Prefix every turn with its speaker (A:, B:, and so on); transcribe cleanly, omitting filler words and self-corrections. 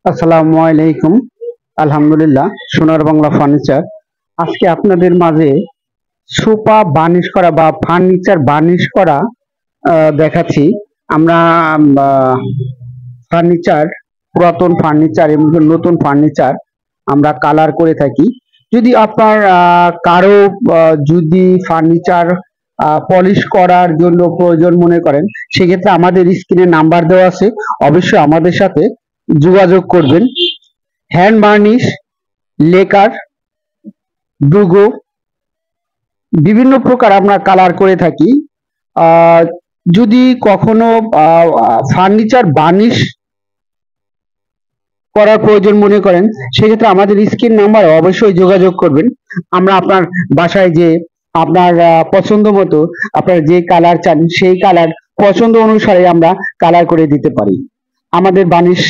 A: আসসালামু আলাইকুম। আলহামদুলিল্লাহ, সোনার বাংলা ফার্নিচার আজকে আপনাদের মাঝে সোফা বার্নিশ করা বা ফার্নিচার বার্নিশ করা দেখাচ্ছি। আমরা ফার্নিচার, পুরাতন ফার্নিচার এবং নতুন ফার্নিচার আমরা কালার করে থাকি। যদি আপনার কারো যদি ফার্নিচার পলিশ করার জন্য প্রয়োজন মনে করেন, সেক্ষেত্রে আমাদের স্ক্রিনে নাম্বার দেওয়া আছে, অবশ্যই আমাদের সাথে যোগাযোগ করবেন। হ্যান্ড বার্নিশ, লেকার, ডুগো বিভিন্ন প্রকার আমরা কালার করে থাকি। আহ, যদি কখনো ফার্নিচার বার্নিশ করার প্রয়োজন মনে করেন, সেক্ষেত্রে আমাদের স্ক্রিন নাম্বারে অবশ্যই যোগাযোগ করবেন। আমরা আপনার বাসায় যে আপনার পছন্দ মতো আপনার যে কালার চান সেই কালার পছন্দ অনুসারে আমরা কালার করে দিতে পারি। আমাদের বার্নিশ